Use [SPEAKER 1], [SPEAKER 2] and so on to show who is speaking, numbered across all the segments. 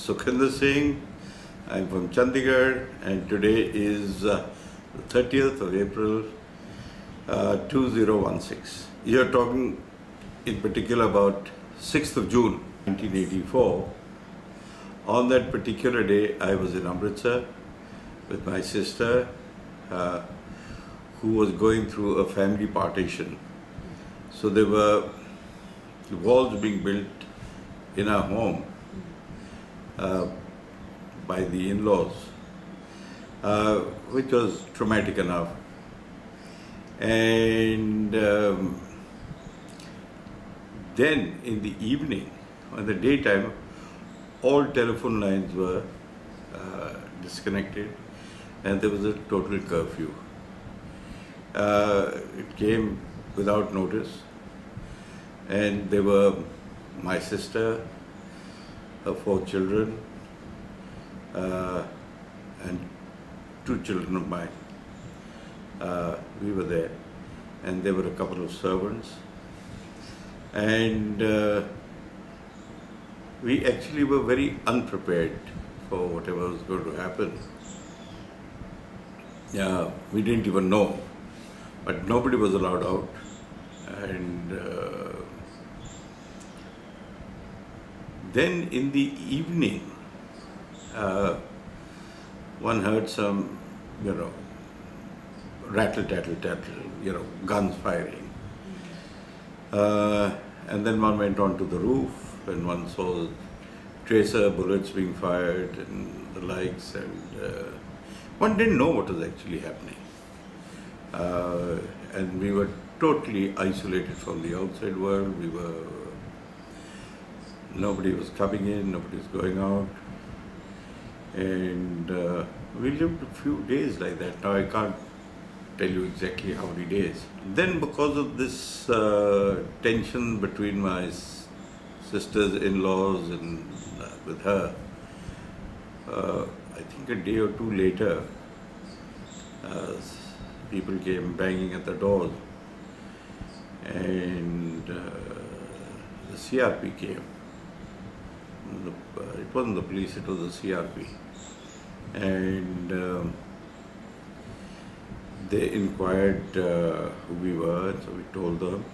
[SPEAKER 1] Sukhinder Singh. I'm from Chandigarh, and today is the 30th of April 2016. You're talking in particular about 6th of June 1984. On that particular day, I was in Amritsar with my sister who was going through a family partition. So there were walls being built in our home by the in-laws, which was traumatic enough. And then in the evening, in the daytime, all telephone lines were disconnected and there was a total curfew. It came without notice, and there were my sister, her 4 children, and 2 children of mine. We were there, and there were a couple of servants, and we actually were very unprepared for whatever was going to happen. We didn't even know, but nobody was allowed out, and then in the evening, one heard some, rattle, tattle, tattle, guns firing. And then one went on to the roof and one saw tracer bullets being fired and the likes, and one didn't know what was actually happening. And we were totally isolated from the outside world. Nobody was coming in, nobody was going out. And we lived a few days like that. Now I can't tell you exactly how many days. Then because of this tension between my sister's in-laws and with her, I think a day or two later, people came banging at the doors, and the CRP came. It wasn't the police, it was the CRP. And they inquired who we were, and so we told them.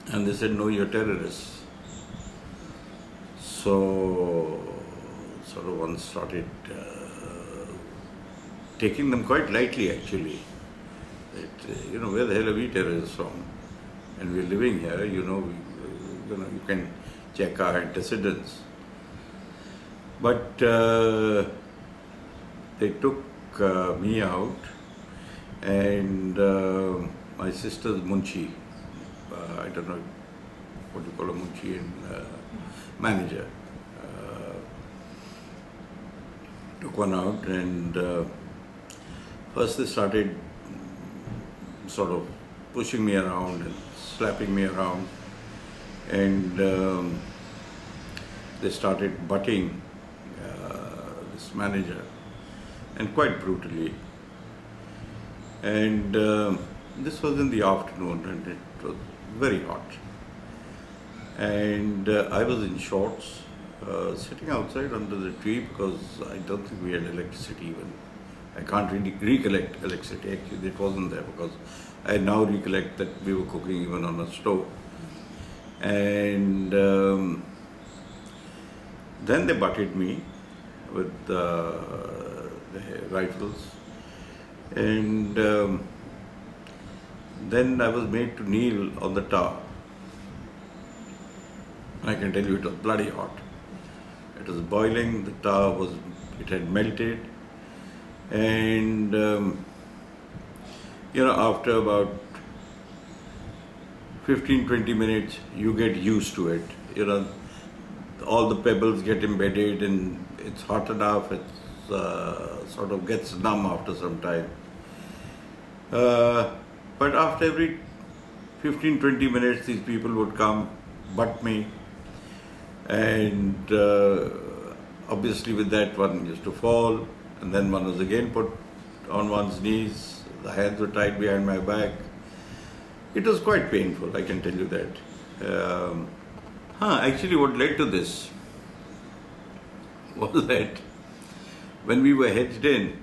[SPEAKER 1] And they said, no, you're terrorists. So sort of one started taking them quite lightly, actually. That, where the hell are we terrorists from? And we're living here, you can check our antecedents. But they took me out, and my sister's munchi, I don't know what you call a munchi, and manager, took one out, and first they started sort of pushing me around and slapping me around, and they started butting this manager, and quite brutally. And this was in the afternoon, and it was very hot. And I was in shorts, sitting outside under the tree, because I don't think we had electricity even. I can't really recollect electricity, actually it wasn't there, because I now recollect that we were cooking even on a stove. And then they butted me with the rifles, and then I was made to kneel on the tar. I can tell you it was bloody hot. It was boiling, the tar it had melted, and after about 15-20 minutes you get used to it. All the pebbles get embedded, and it's hot enough, it sort of gets numb after some time. But after every 15-20 minutes these people would come, butt me, and obviously with that one used to fall, and then one was again put on one's knees, the hands were tied behind my back. It was quite painful, I can tell you that. Actually what led to this, was that when we were hedged in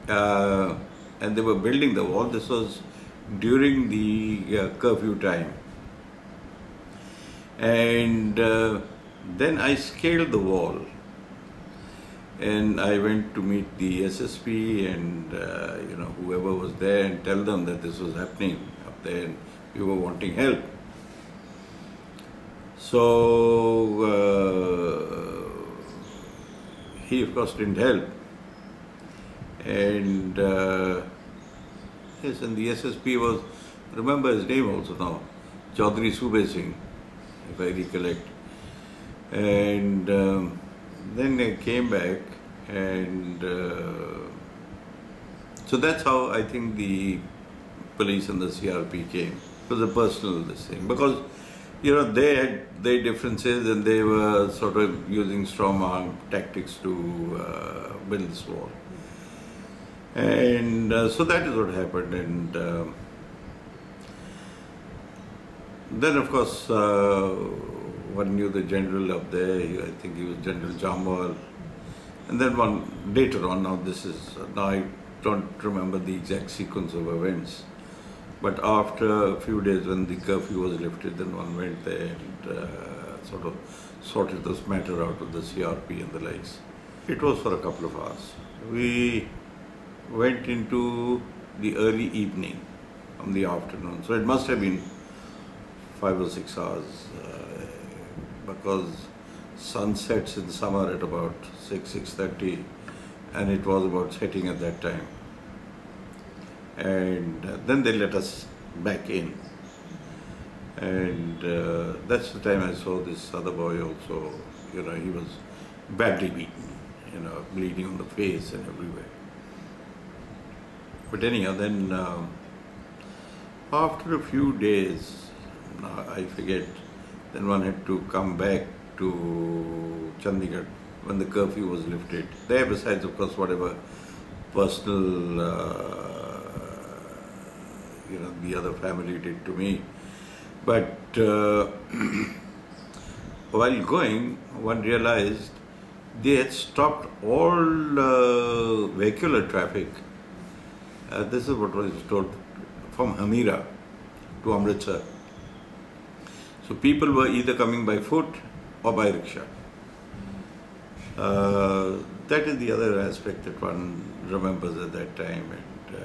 [SPEAKER 1] and they were building the wall, this was during the curfew time. And then I scaled the wall and I went to meet the SSP and whoever was there and tell them that this was happening up there and we were wanting help. So he of course didn't help. And yes, and the SSP was, remember his name also now, Sukhinder Singh, if I recollect. And then they came back, and so that's how I think the police and the CRP came. It was a personal thing, because they had their differences and they were sort of using strong arm tactics to build this wall. And so that is what happened. And then of course one knew the general up there. I think he was General Jamwal. And then one later on, now I don't remember the exact sequence of events. But after a few days when the curfew was lifted, then one went there and sort of sorted this matter out with the CRP and the likes. It was for a couple of hours. We went into the early evening from the afternoon. So it must have been 5 or 6 hours because sun sets in summer at about 6:30 and it was about setting at that time. And then they let us back in. And that's the time I saw this other boy also, he was badly beaten, bleeding on the face and everywhere. But anyhow, then after a few days, I forget, then one had to come back to Chandigarh when the curfew was lifted. There, besides, of course, whatever personal, the other family did to me. But while going, one realized they had stopped all vehicular traffic. This is what was told from Hamira to Amritsar. So people were either coming by foot or by rickshaw. That is the other aspect that one remembers at that time. And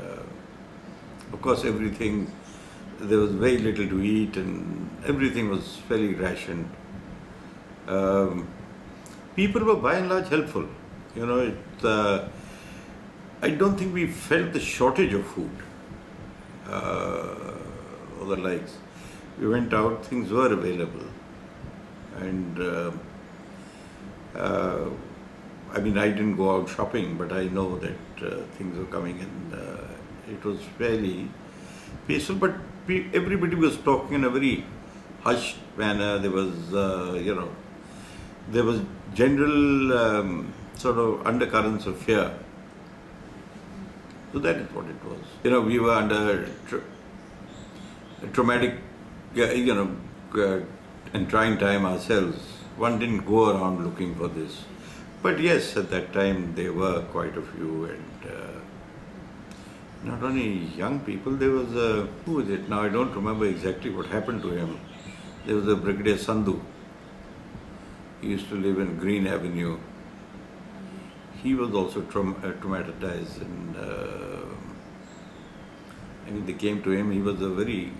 [SPEAKER 1] of course, everything, there was very little to eat and everything was fairly rationed. People were by and large helpful. I don't think we felt the shortage of food or the likes. We went out, things were available. And I didn't go out shopping, but I know that things were coming and it was fairly peaceful. But everybody was talking in a very hushed manner. There was, there was general sort of undercurrents of fear. So that is what it was. We were under a traumatic, and trying time ourselves. One didn't go around looking for this. But yes, at that time there were quite a few, and not only young people, there was who was it? Now I don't remember exactly what happened to him. There was a Brigadier Sandhu. He used to live in Green Avenue. He was also traumatized, and they came to him. He was a very,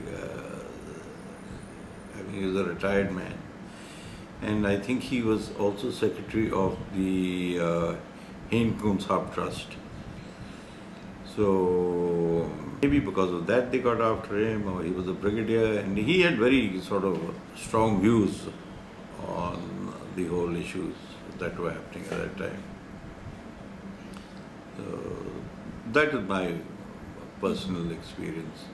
[SPEAKER 1] he was a retired man. And I think he was also secretary of the Hain Kunsab Trust. So maybe because of that they got after him, or he was a brigadier, and he had very sort of strong views on the whole issues that were happening at that time. So that is my personal experience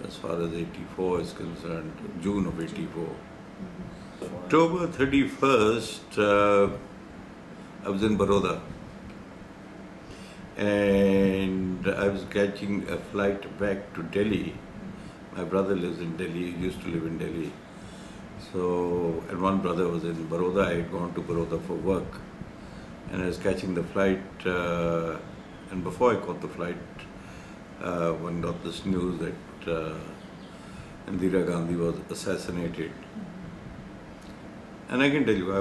[SPEAKER 1] as far as 84 is concerned, June of 84. October 31st, I was in Baroda and I was catching a flight back to Delhi. My brother lives in Delhi, he used to live in Delhi. So, and one brother was in Baroda. I had gone to Baroda for work. and I was catching the flight. And before I caught the flight, one got this news that Indira Gandhi was assassinated. And I can tell you,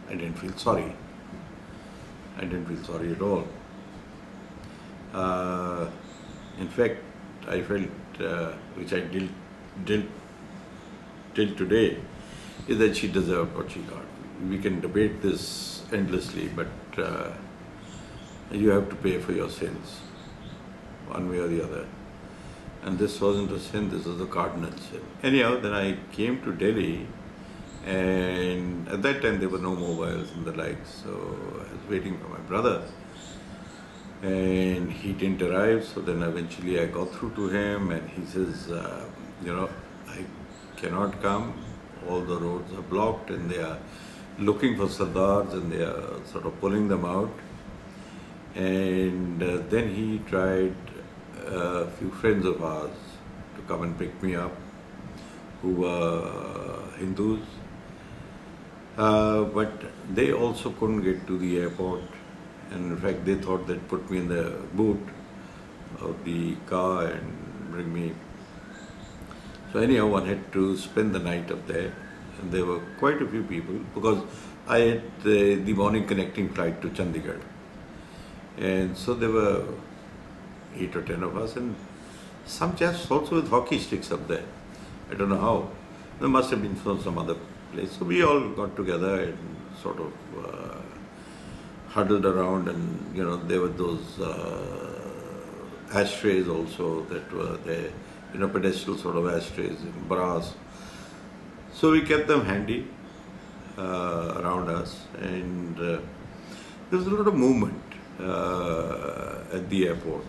[SPEAKER 1] I didn't feel sorry. I didn't feel sorry at all. In fact, I felt, which I did till today, is that she deserved what she got. We can debate this endlessly, but you have to pay for your sins, one way or the other. And this wasn't a sin, this was a cardinal sin. Anyhow, then I came to Delhi, and at that time there were no mobiles and the like, so I was waiting for my brother. And he didn't arrive, so then eventually I got through to him, and he says, I cannot come, all the roads are blocked, and they are looking for Sardars, and they are sort of pulling them out. And then he tried a few friends of ours to come and pick me up, who were Hindus, but they also couldn't get to the airport. And in fact, they thought they'd put me in the boot of the car and bring me. So anyhow, one had to spend the night up there. And there were quite a few people, because I had the morning connecting flight to Chandigarh. And so there were 8 or 10 of us, and some chaps also with hockey sticks up there. I don't know how. There must have been from some other place. So we all got together and sort of huddled around, and there were those ashtrays also that were there, pedestal sort of ashtrays in brass. So we kept them handy around us, and there was a lot of movement at the airport,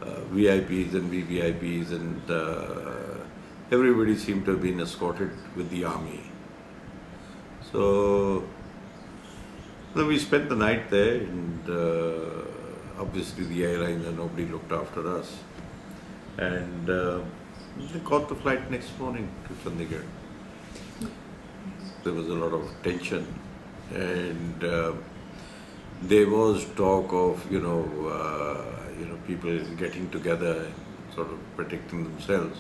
[SPEAKER 1] VIPs and VVIPs, and everybody seemed to have been escorted with the army. So then we spent the night there, and obviously the airlines and nobody looked after us. And they caught the flight next morning to Chandigarh. There was a lot of tension, and there was talk of people getting together and sort of protecting themselves,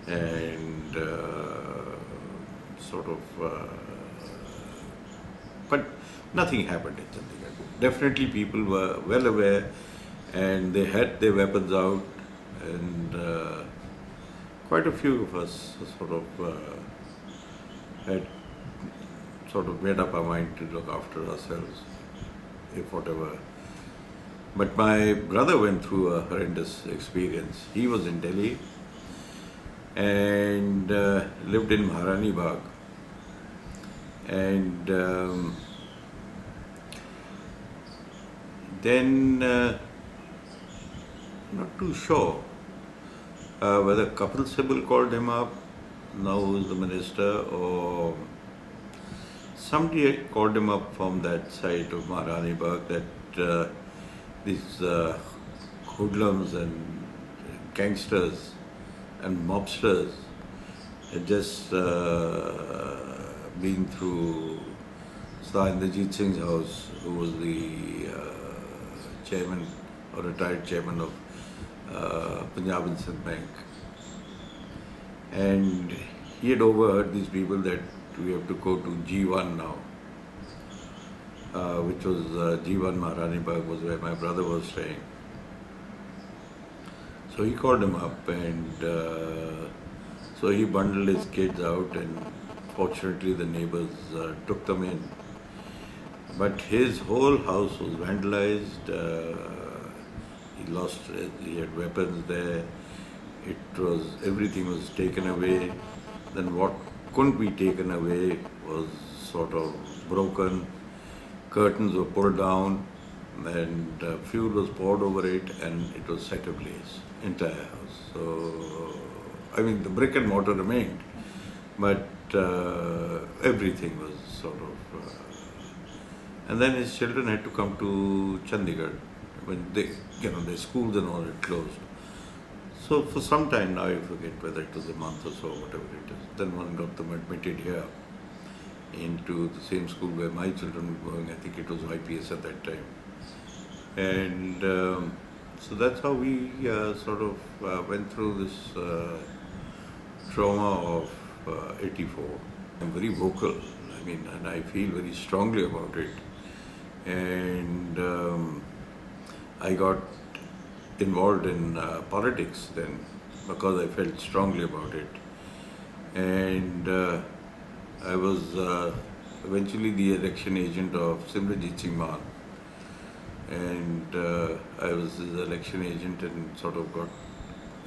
[SPEAKER 1] and but nothing happened in Chandigarh. Definitely people were well aware, and they had their weapons out, and quite a few of us had made up our mind to look after ourselves, if whatever. But my brother went through a horrendous experience. He was in Delhi and lived in Maharani Bagh. And then, not too sure whether Kapil Sibal called him up, now who's the minister, or somebody had called him up from that side of Maharani Bagh, that these hoodlums and gangsters and mobsters had just been through Sukhinder Singh's house, who was the chairman or retired chairman of Punjab and Sindh Bank. And he had overheard these people that we have to go to G1 now, which was G1 Maharani Bagh was where my brother was staying. So he called him up, and so he bundled his kids out, and fortunately the neighbors took them in. But his whole house was vandalized. He had weapons there. Everything was taken away. Then what couldn't be taken away was sort of broken. Curtains were pulled down, and fuel was poured over it, and it was set ablaze, entire house. So, I mean, the brick and mortar remained, but everything was sort of... and then his children had to come to Chandigarh when their schools and all had closed. So for some time now, I forget whether it was a month or so, whatever it is, then one got them admitted here. into the same school where my children were going. I think it was IPS at that time. And so that's how we sort of went through this trauma of 84. I'm very vocal, I mean, and I feel very strongly about it. And I got involved in politics then because I felt strongly about it. And I was eventually the election agent of Living-Jeevit. And I was his election agent and sort of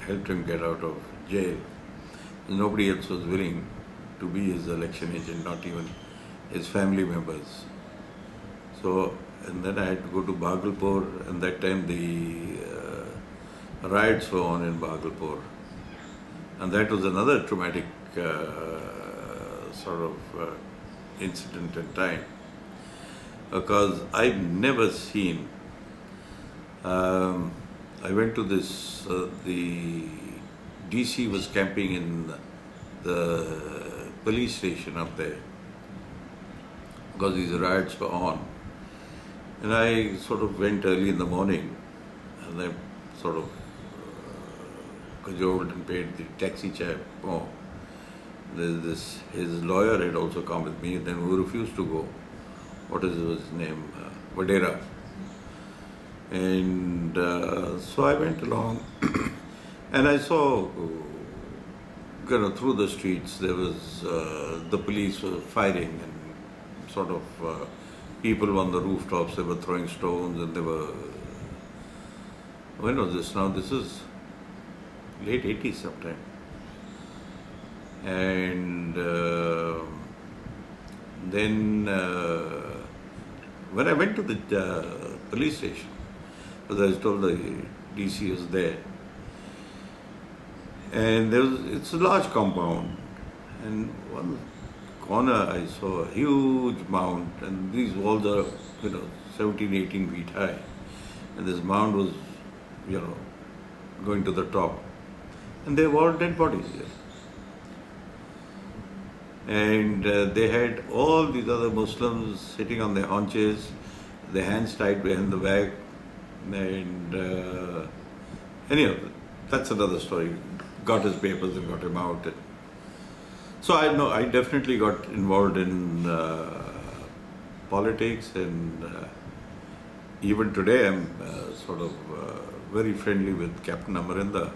[SPEAKER 1] helped him get out of jail. Nobody else was willing to be his election agent, not even his family members. So, and then I had to go to Bhagalpur, and that time the riots were on in Bhagalpur. And that was another traumatic sort of incident and time, because I've never seen, I went to this, the DC was camping in the police station up there because these riots were on. And I sort of went early in the morning and I sort of cajoled and paid the taxi chap more. His lawyer had also come with me, and then we refused to go. What is his name? Vadera. And so I went along and I saw, through the streets there was, the police were firing and sort of people on the rooftops, they were throwing stones and they were, when was this now? This is late 80s sometime. And then when I went to the police station, because I was told the DC was there, and it's a large compound, and one corner I saw a huge mound, and these walls are 17, 18 feet high, and this mound was going to the top, and they were all dead bodies here. And they had all these other Muslims sitting on their haunches, their hands tied behind the back, and anyhow, that's another story. Got his papers and got him out. And so I definitely got involved in politics, and even today I'm sort of very friendly with Captain Amarinda.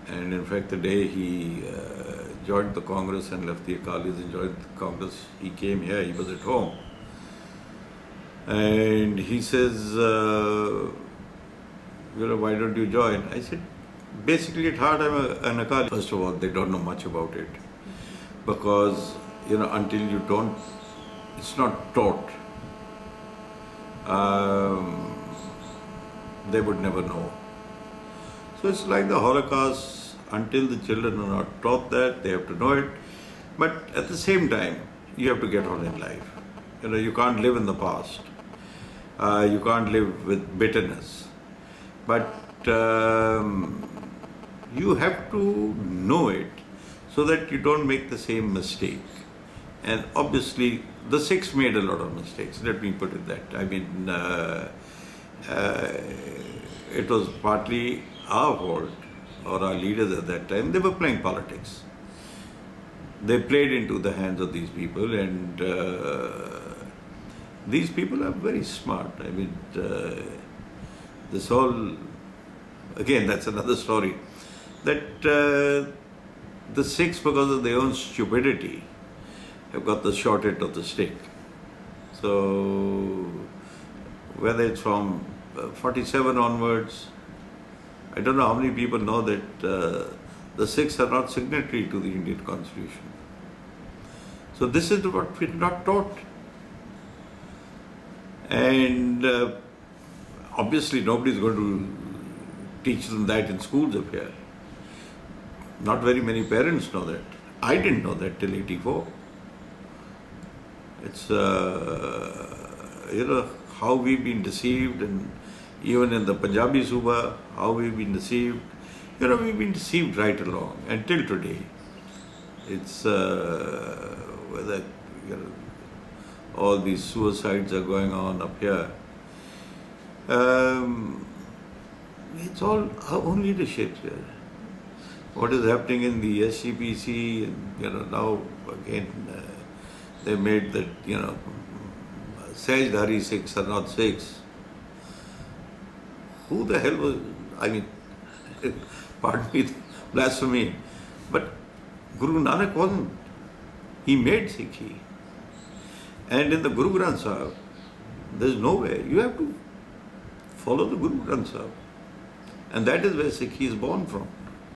[SPEAKER 1] And in fact, the day he joined the Congress and left the Akalis and joined the Congress, he came here, he was at home. And he says, why don't you join? I said, basically at heart I'm an Akali. First of all, they don't know much about it. Because, until you don't, it's not taught, they would never know. So it's like the Holocaust. Until the children are not taught that, they have to know it. But at the same time, you have to get on in life. You can't live in the past. You can't live with bitterness. But you have to know it so that you don't make the same mistake. And obviously, the Sikhs made a lot of mistakes. Let me put it that. I mean, it was partly our fault, or our leaders at that time. They were playing politics. They played into the hands of these people, and these people are very smart. I mean, this whole, again, that's another story, that the Sikhs, because of their own stupidity, have got the short end of the stick. So, whether it's from 47 onwards, I don't know how many people know that the Sikhs are not signatory to the Indian Constitution. So this is what we're not taught. And obviously nobody is going to teach them that in schools up here. Not very many parents know that. I didn't know that till 84. It's, how we've been deceived, and even in the Punjabi Suba, how we've been deceived. We've been deceived right along until today. It's whether, all these suicides are going on up here. It's all own leadership here. What is happening in the SCPC, and now again they made that, Sajdhari Sikhs are not Sikhs. Who the hell was, pardon me, blasphemy, but Guru Nanak wasn't. He made Sikhi. And in the Guru Granth Sahib, there's no way. You have to follow the Guru Granth Sahib. And that is where Sikhi is born from.